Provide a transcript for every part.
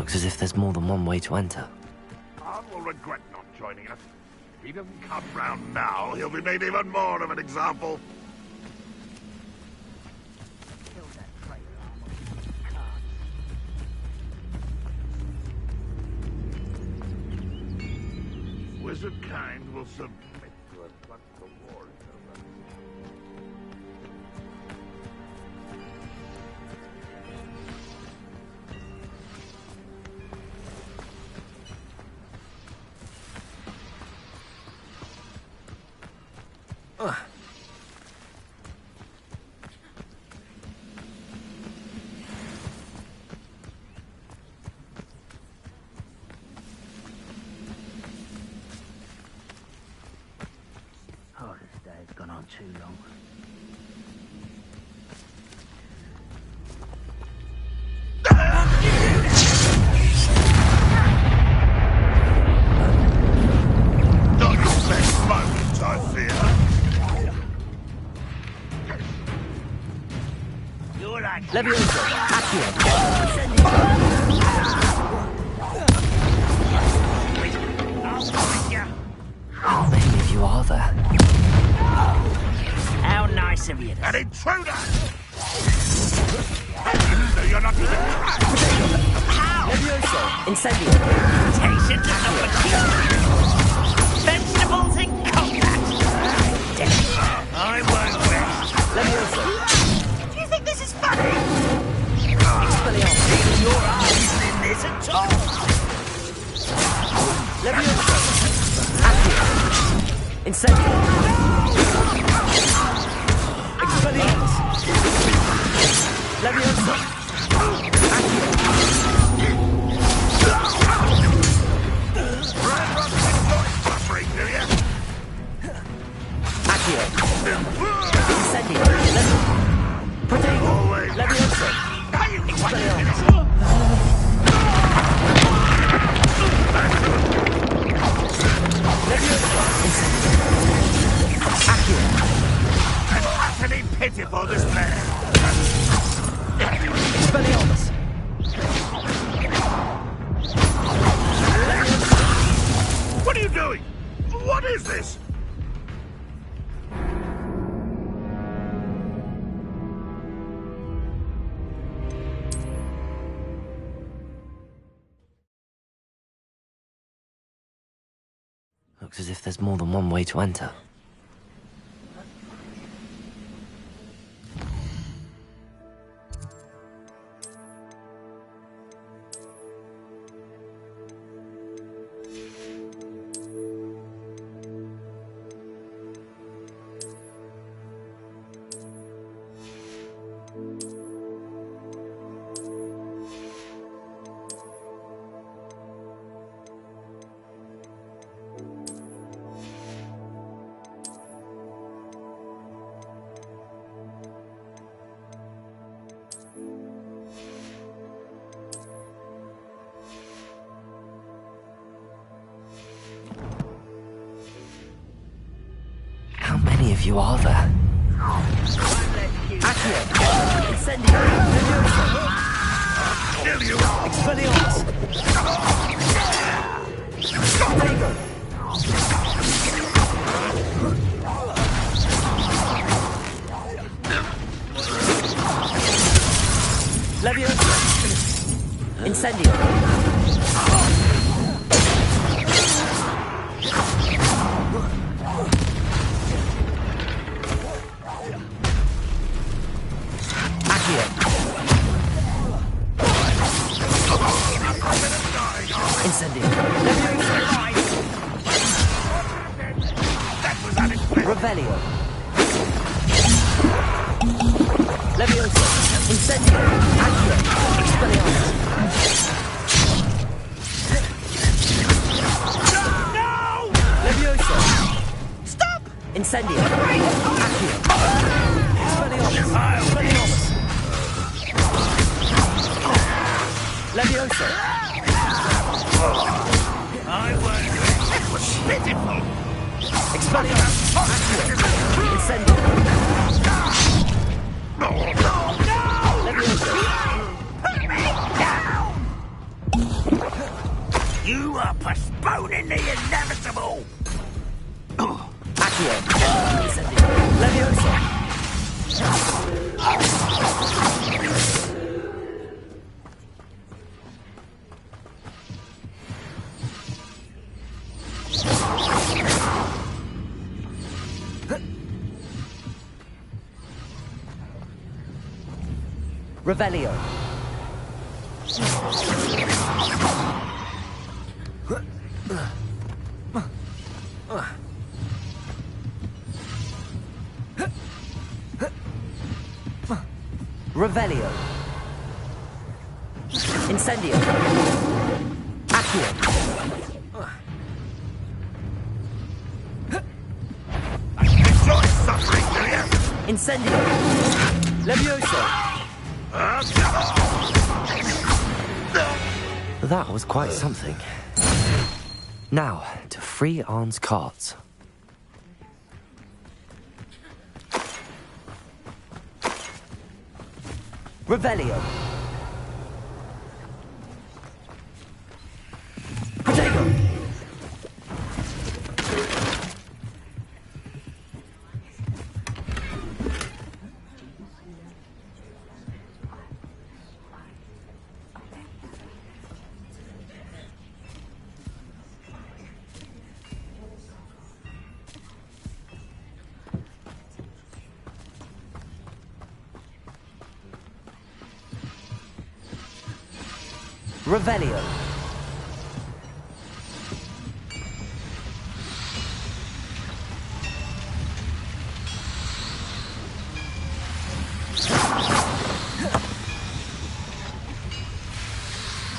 Looks as if there's more than one way to enter. Khan will regret not joining us. If he doesn't come round now, he'll be made even more of an example. Wizard kind will submit to us once the war is over. Oh, this day has gone on too long. Not your best moments, I fear. Levioso! Accio! How many of you are there? How nice of you. An intruder! So you're not even trying. Levioso! Incendio! Patience is not for vegetables in combat. I won't rest. Levioso! Do you think this is funny? Expelliarmus! Your eyes in this at all. Levioso! Accio! Incendio! Expelliarmus! Levioso! Accio! Suffering, do you? Accio! Incendio! Protego! Levioso! Expelliarmus! Levioso! Incendio! Accio! An utterly pitiful display. Expelliarmus! What are you doing? What is this? Looks as if there's more than one way to enter. How many of you are there? Accio! Incendio! Levioso! Kill you! Expelliarmus! Protego! Levioso! Incendio! Accio! Incendio! Levioso! That was unexpected. Revelio! Levioso! Incendio! Accio! Expelliarmus! No! Levioso! Stop! Incendio! Accio! Expelliarmus! Expelliarmus! Levioso! I won't. That was pitiful. Expelliarmus! Accio! Incendio! No! Levioso! Put me down! You are postponing the inevitable! Accio. Incendio. Leviosa. Revelio. Revelio. Incendio. Accio. Enjoy suffering, do you? Incendio. Levioso. That was quite something. Now, to free Arn's carts. Revelio. Protego. Revelio.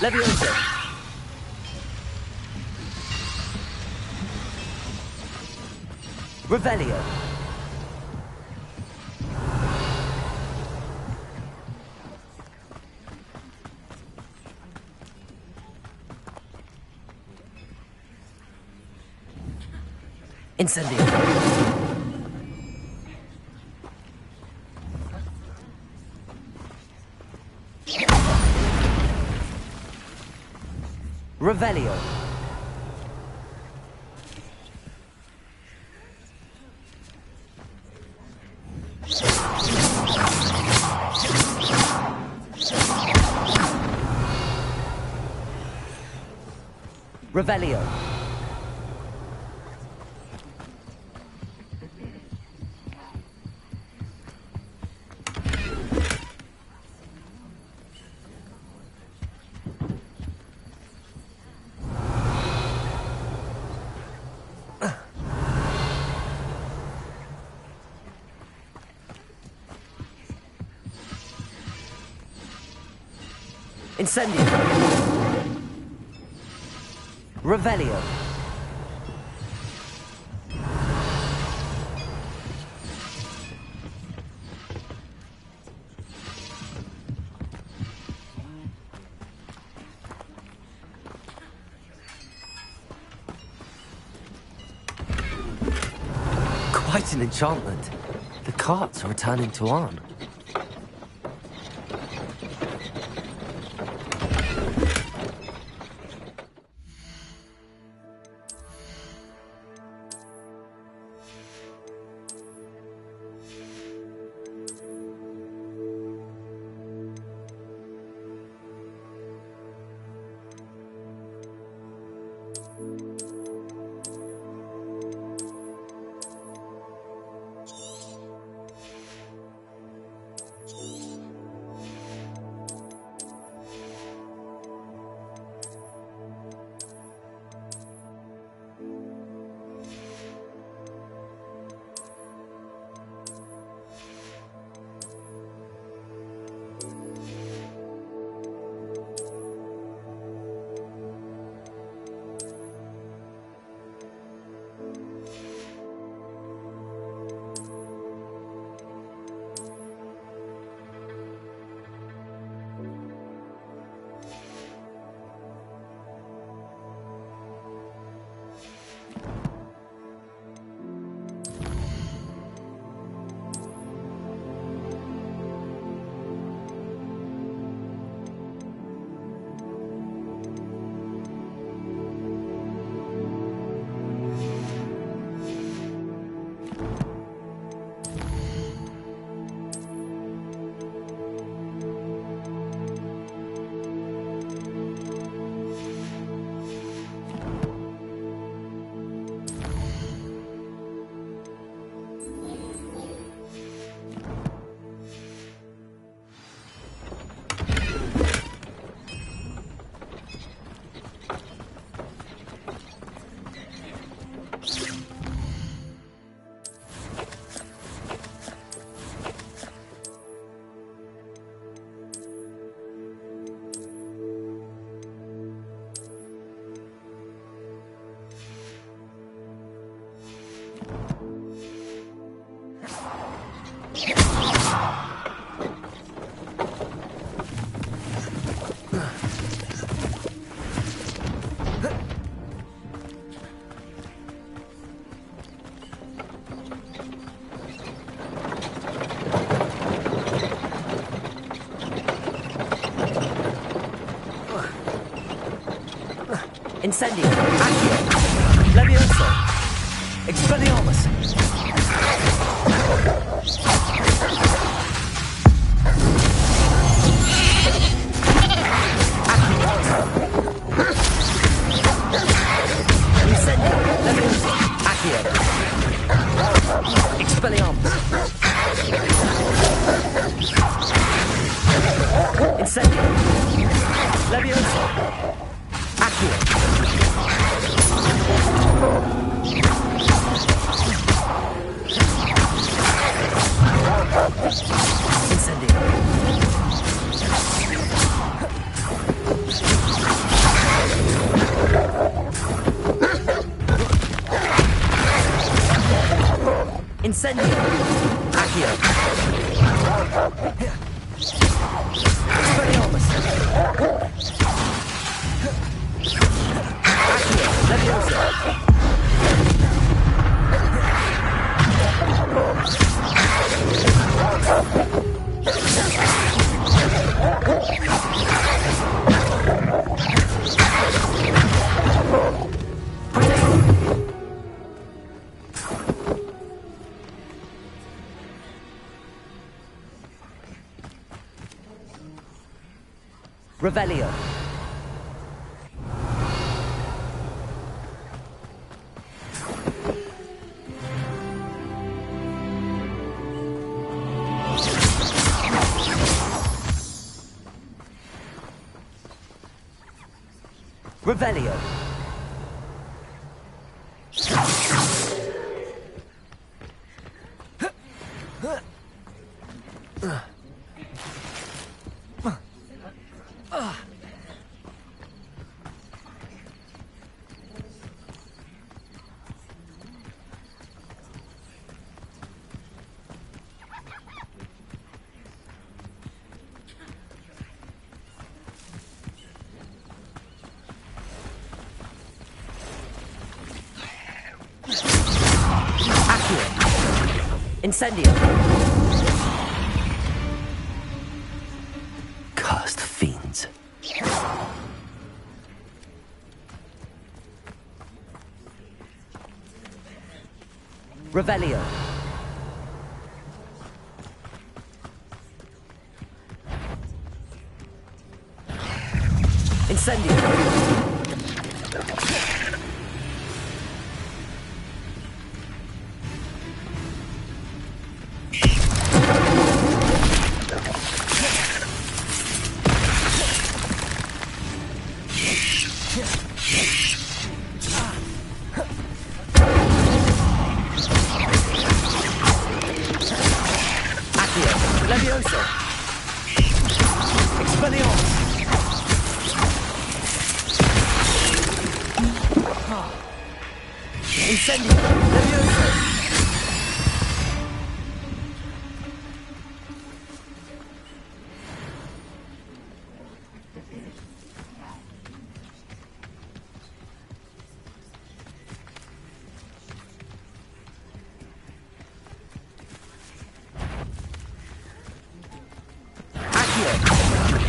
Levioso. Revelio. Incendio. Revelio. Revelio. Incendio. Revelio. Quite an enchantment. The carts are returning to Arn. Incendio. Accio. Levioso. Expelliarmus. Incendio. Levioso. Accio. Expelliarmus. Incendio. Levioso. Accio. Incendio. Incendio. Accio. Expelliarmus. Accio. Levioso. Revelio. Revelio. Incendio. Cursed fiends. Revelio. Incendio. Levioso. Expelliarmus. Incendio. Levioso.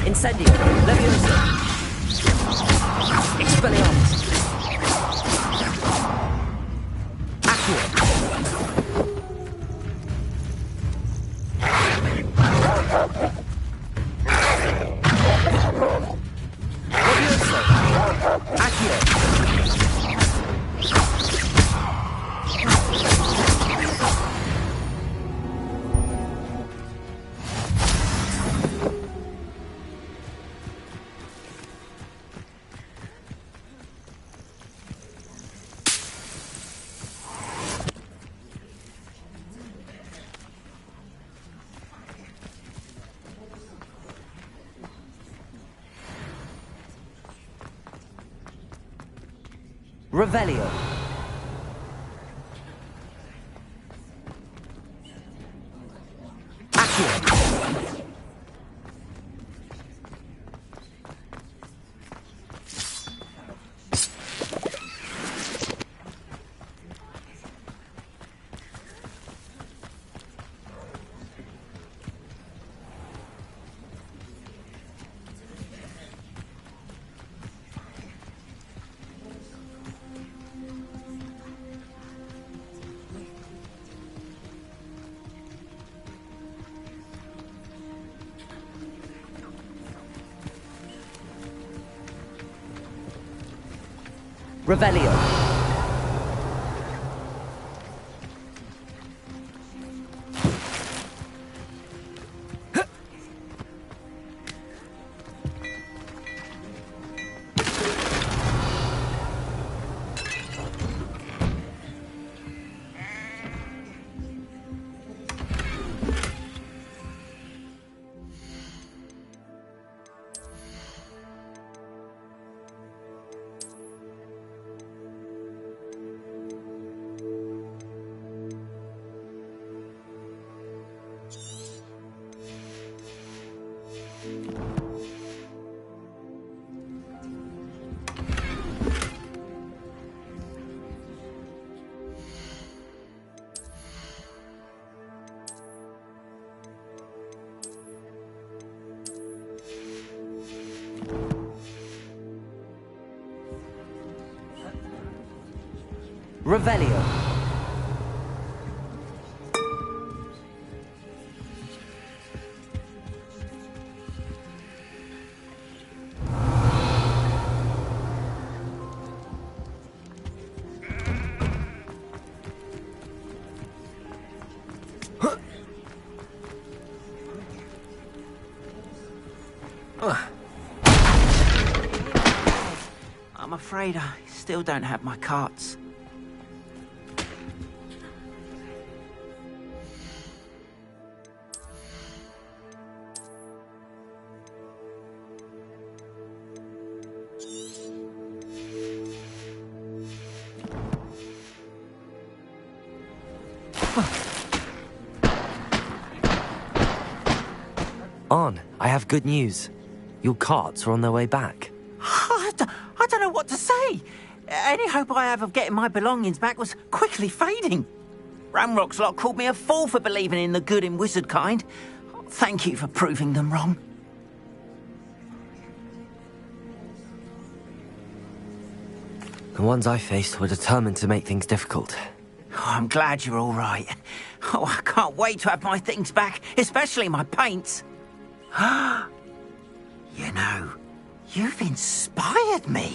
Incendio. Levioso. Expelliarmus. Accio. Levioso. Accio. Revelio. Revelio. Revelio. I'm afraid I still don't have my carts. Arn, I have good news. Your carts are on their way back. I don't know what to say. Any hope I have of getting my belongings back was quickly fading. Ramrock's lot called me a fool for believing in the good in wizard kind. Thank you for proving them wrong. The ones I faced were determined to make things difficult. Oh, I'm glad you're all right. Oh, I can't wait to have my things back, especially my paints. You know, you've inspired me.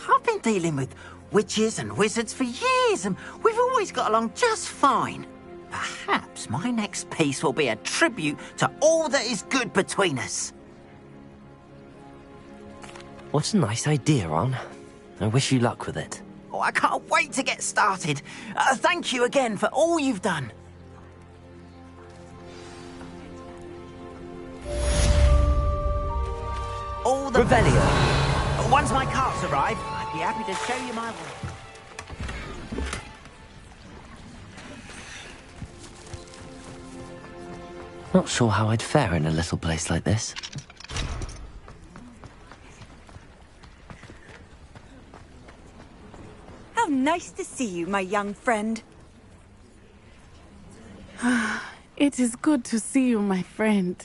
I've been dealing with witches and wizards for years, and we've always got along just fine. Perhaps my next piece will be a tribute to all that is good between us. What a nice idea, Arn. I wish you luck with it. Oh, I can't wait to get started. Thank you again for all you've done. All the Revelio. Once my carts arrive, I'd be happy to show you my work. Not sure how I'd fare in a little place like this. How nice to see you, my young friend. It is good to see you, my friend.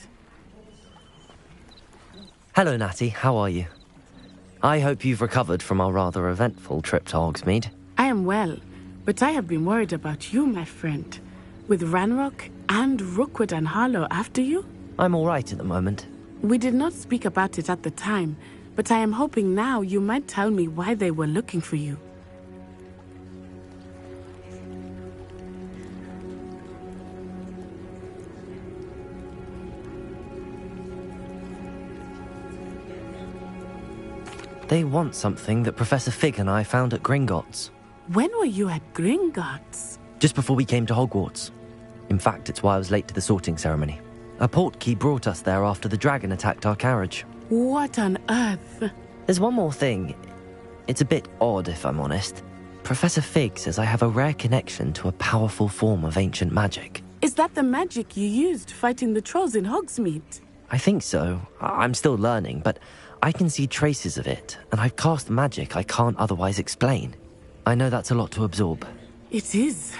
Hello, Natty. How are you? I hope you've recovered from our rather eventful trip to Hogsmeade. I am well, but I have been worried about you, my friend. With Ranrock and Rookwood and Harlow after you? I'm all right at the moment. We did not speak about it at the time, but I am hoping now you might tell me why they were looking for you. They want something that Professor Fig and I found at Gringotts. When were you at Gringotts? Just before we came to Hogwarts. In fact, it's why I was late to the sorting ceremony. A portkey brought us there after the dragon attacked our carriage. What on earth? There's one more thing. It's a bit odd, if I'm honest. Professor Fig says I have a rare connection to a powerful form of ancient magic. Is that the magic you used fighting the trolls in Hogsmeade? I think so. I'm still learning, but I can see traces of it, and I've cast magic I can't otherwise explain. I know that's a lot to absorb. It is.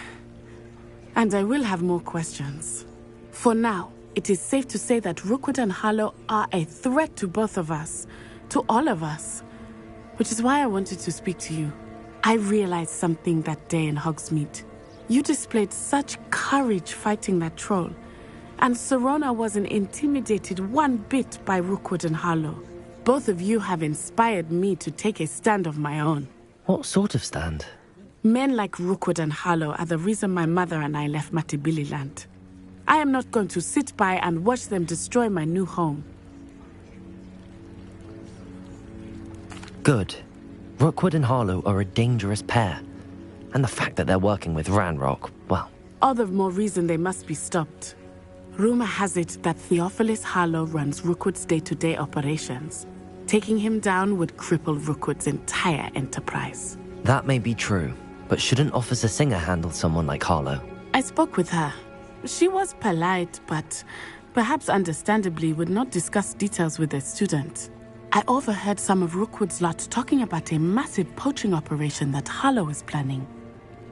And I will have more questions. For now, it is safe to say that Rookwood and Harlow are a threat to both of us, to all of us. Which is why I wanted to speak to you. I realized something that day in Hogsmeade. You displayed such courage fighting that troll, and Serona wasn't intimidated one bit by Rookwood and Harlow. Both of you have inspired me to take a stand of my own. What sort of stand? Men like Rookwood and Harlow are the reason my mother and I left Matibili land. I am not going to sit by and watch them destroy my new home. Good. Rookwood and Harlow are a dangerous pair. And the fact that they're working with Ranrock, well... All the more reason they must be stopped. Rumor has it that Theophilus Harlow runs Rookwood's day-to-day operations. Taking him down would cripple Rookwood's entire enterprise. That may be true, but shouldn't Officer Singer handle someone like Harlow? I spoke with her. She was polite, but perhaps understandably would not discuss details with a student. I overheard some of Rookwood's lot talking about a massive poaching operation that Harlow is planning.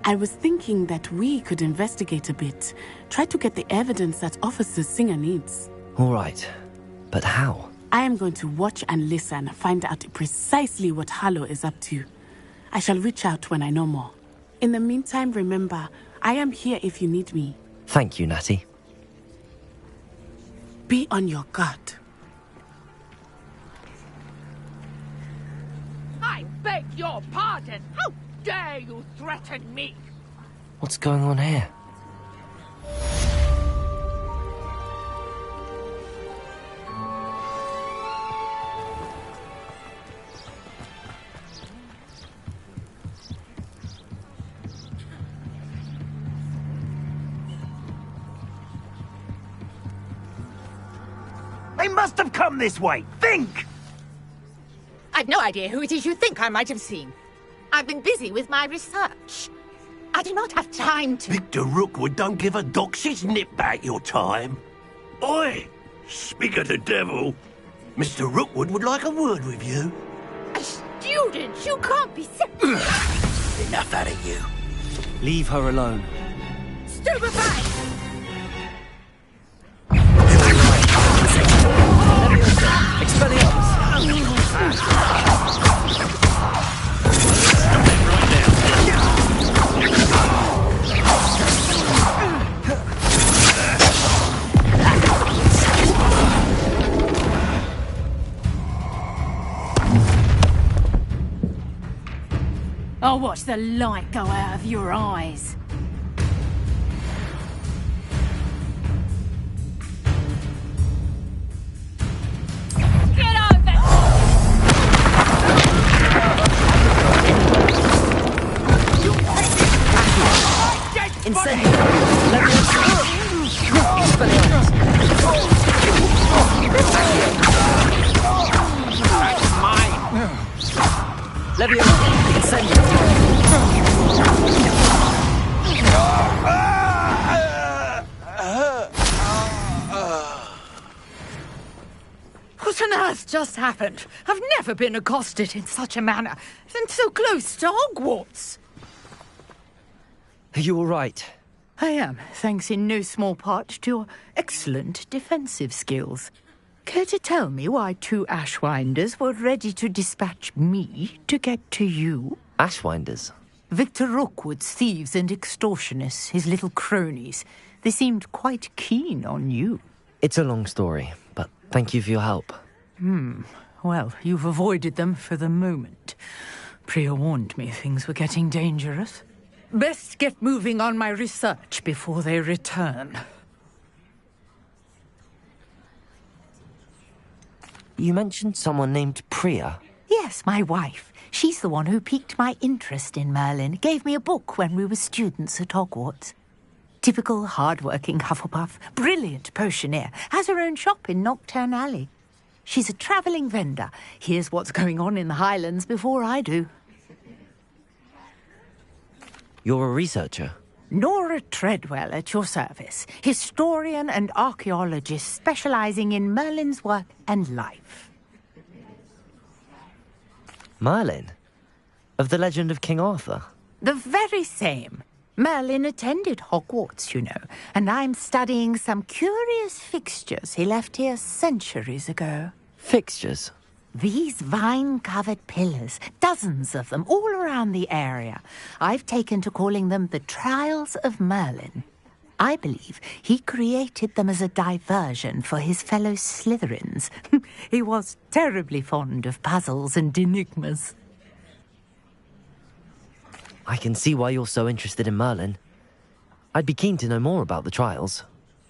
I was thinking that we could investigate a bit, try to get the evidence that Officer Singer needs. All right, but how? I am going to watch and listen, find out precisely what Harlow is up to. I shall reach out when I know more. In the meantime, remember, I am here if you need me. Thank you, Natty. Be on your guard. I beg your pardon. How dare you threaten me? What's going on here? They must have come this way. Think! I've no idea who it is you think I might have seen. I've been busy with my research. I do not have time to... Victor Rookwood don't give a doxy's nip back your time. Oi! Speak of the devil. Mr. Rookwood would like a word with you. A student? You can't be... Enough out of you. Leave her alone. Stupefy! I'll watch the light go out of your eyes. Get over! What on earth just happened? I've never been accosted in such a manner, and so close to Hogwarts. Are you all right? I am, thanks in no small part to your excellent defensive skills. Care to tell me why two Ashwinders were ready to dispatch me to get to you? Ashwinders? Victor Rookwood's thieves and extortionists, his little cronies. They seemed quite keen on you. It's a long story, but thank you for your help. Well, you've avoided them for the moment. Priya warned me things were getting dangerous. Best get moving on my research before they return. You mentioned someone named Priya. Yes, my wife. She's the one who piqued my interest in Merlin. Gave me a book when we were students at Hogwarts. Typical hard-working Hufflepuff. Brilliant potioneer. Has her own shop in Knockturn Alley. She's a travelling vendor. Hears what's going on in the Highlands before I do. You're a researcher? Nora Treadwell at your service. Historian and archaeologist specialising in Merlin's work and life. Merlin? Of the legend of King Arthur? The very same. Merlin attended Hogwarts, you know, and I'm studying some curious fixtures he left here centuries ago. Fixtures? These vine-covered pillars, dozens of them, all around the area. I've taken to calling them the Trials of Merlin. I believe he created them as a diversion for his fellow Slytherins. He was terribly fond of puzzles and enigmas. I can see why you're so interested in Merlin. I'd be keen to know more about the trials.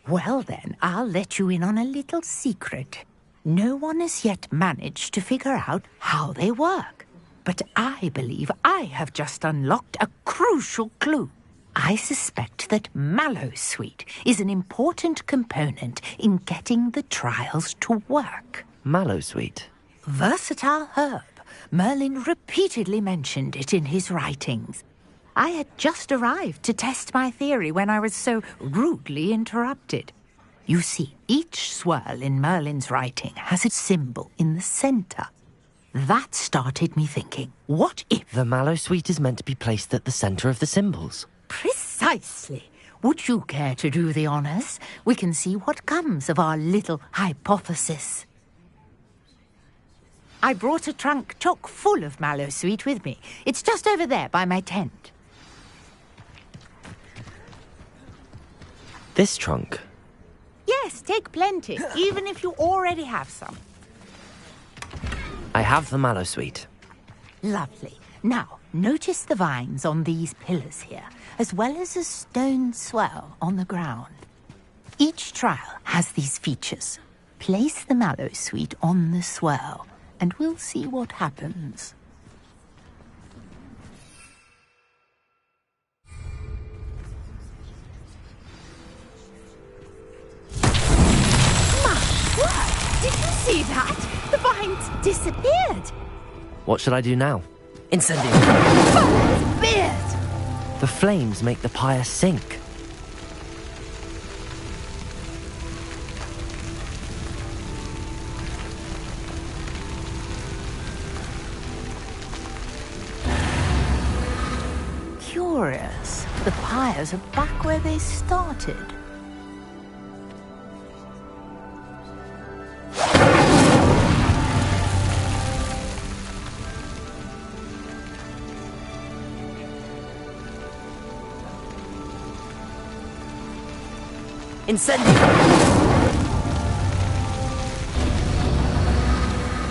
Well then, I'll let you in on a little secret. No one has yet managed to figure out how they work. But I believe I have just unlocked a crucial clue. I suspect that Mallowsweet is an important component in getting the trials to work. Mallowsweet? Versatile herb. Merlin repeatedly mentioned it in his writings. I had just arrived to test my theory when I was so rudely interrupted. You see, each swirl in Merlin's writing has a symbol in the center. That started me thinking, what if... The Mallowsweet is meant to be placed at the center of the symbols. Precisely. Would you care to do the honors? We can see what comes of our little hypothesis. I brought a trunk chock full of Mallowsweet with me. It's just over there by my tent. This trunk? Yes, take plenty, even if you already have some. I have the Mallowsweet. Lovely. Now, notice the vines on these pillars here, as well as a stone swell on the ground. Each trial has these features. Place the Mallowsweet on the swell, and we'll see what happens. Did you see that? The vines disappeared. What should I do now? Incendiary! Oh, beard! The flames make the pyre sink. Curious. The pyres are back where they started. Incendiary!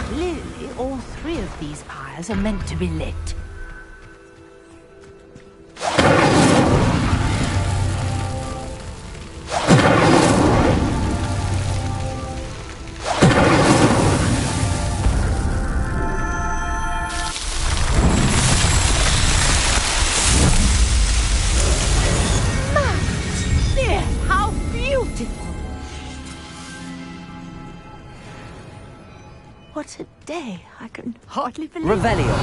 Clearly, all three of these pyres are meant to be lit. What a day. I can hardly believe it. Revelio.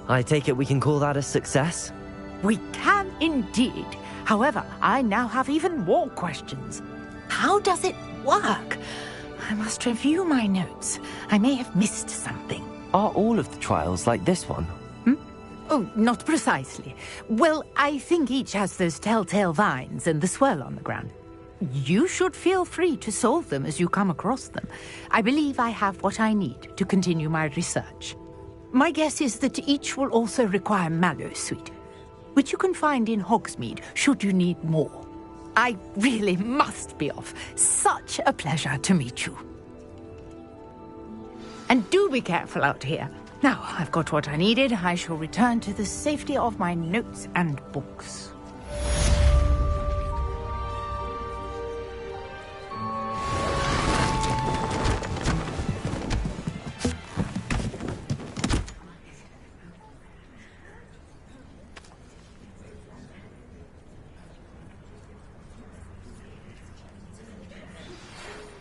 I take it we can call that a success? We can indeed. However, I now have even more questions. How does it work? I must review my notes. I may have missed something. Are all of the trials like this one? Oh, not precisely. Well, I think each has those telltale vines and the swirl on the ground. You should feel free to solve them as you come across them. I believe I have what I need to continue my research. My guess is that each will also require Mallowsweet, which you can find in Hogsmeade should you need more. I really must be off. Such a pleasure to meet you. And do be careful out here. Now I've got what I needed, I shall return to the safety of my notes and books.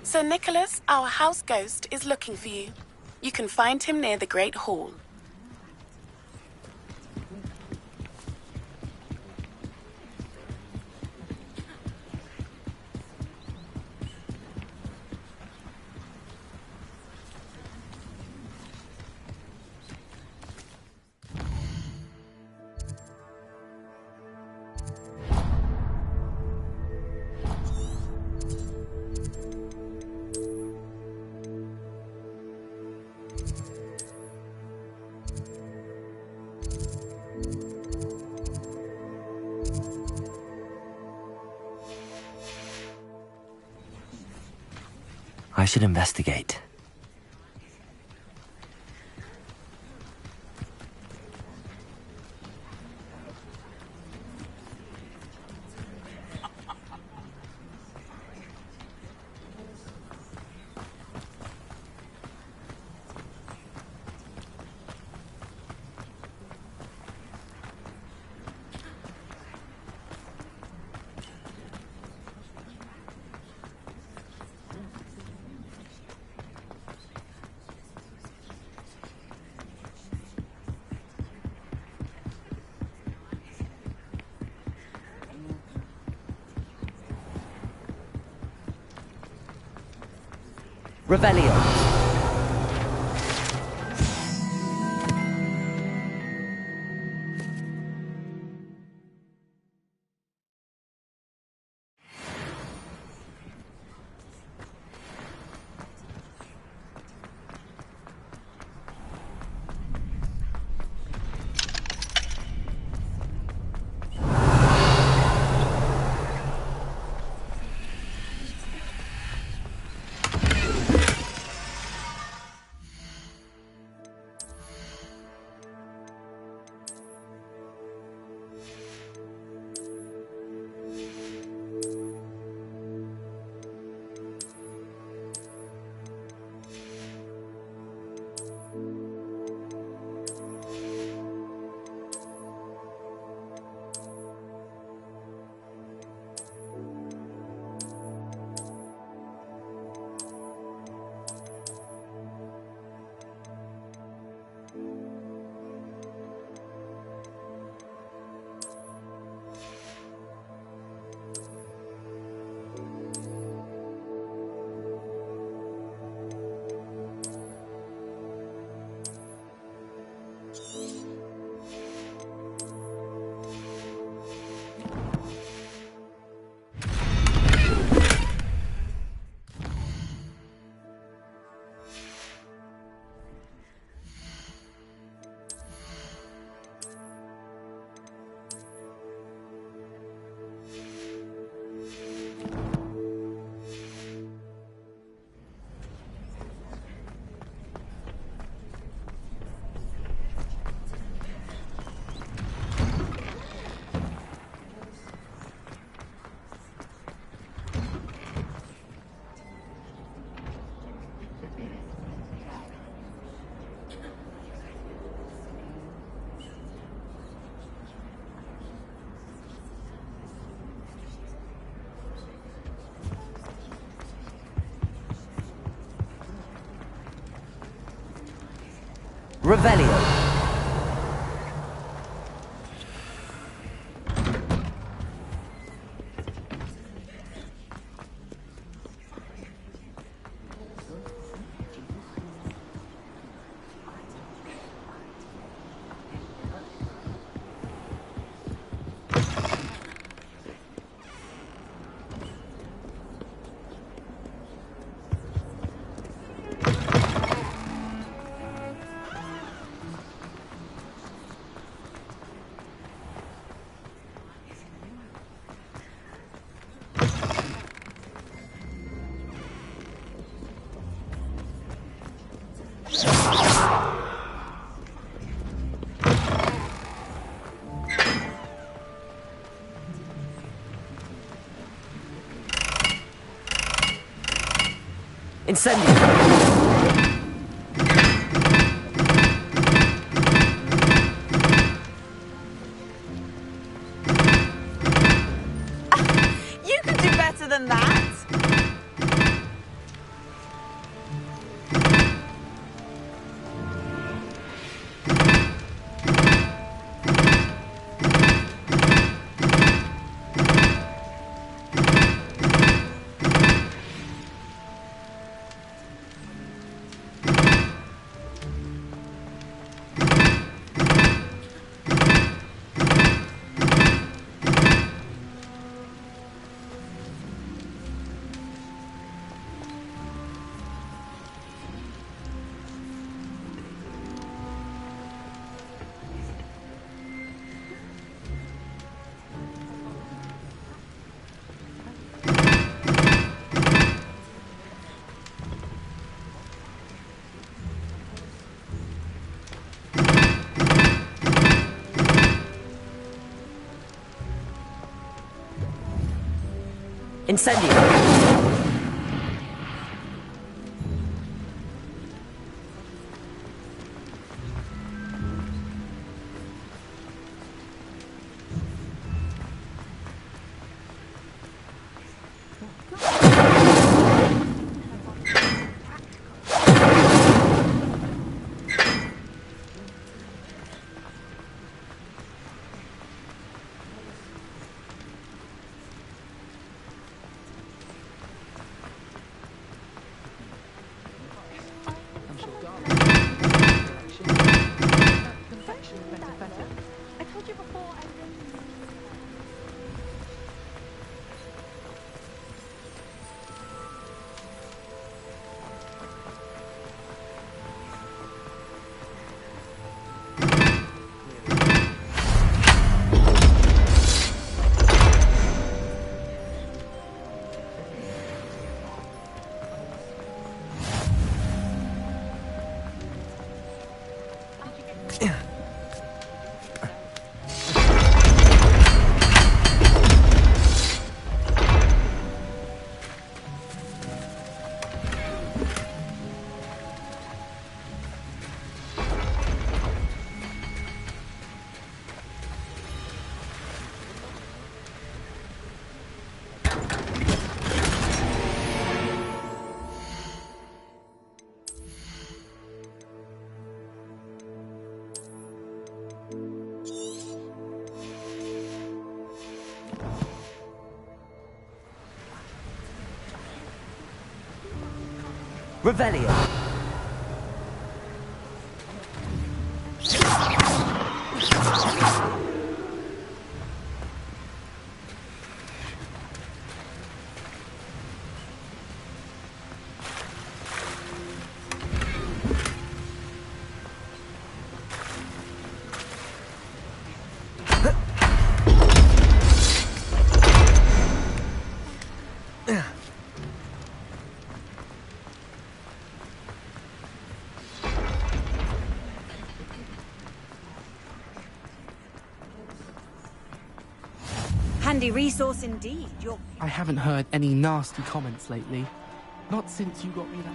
Sir Nicholas, our house ghost, is looking for you. You can find him near the Great Hall. I should investigate. Revelio. Revelio. Incendio. You can do better than that. Incendio. Revelio. Handy resource indeed. I haven't heard any nasty comments lately. Not since you got me that.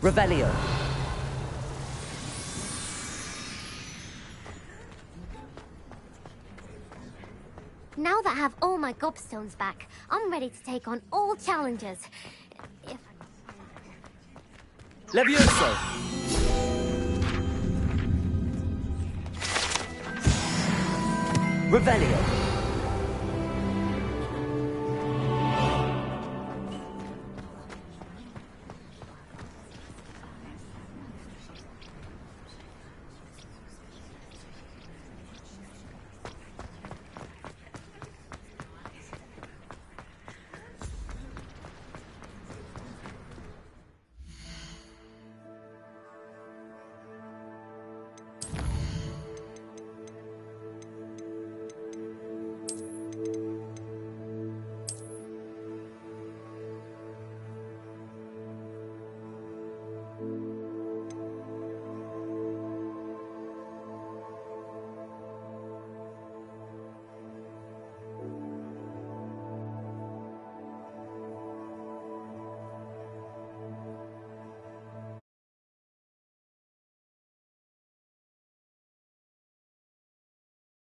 Revelio. Now that I have all my gobstones back, I'm ready to take on all challenges. Levioso. Revelio.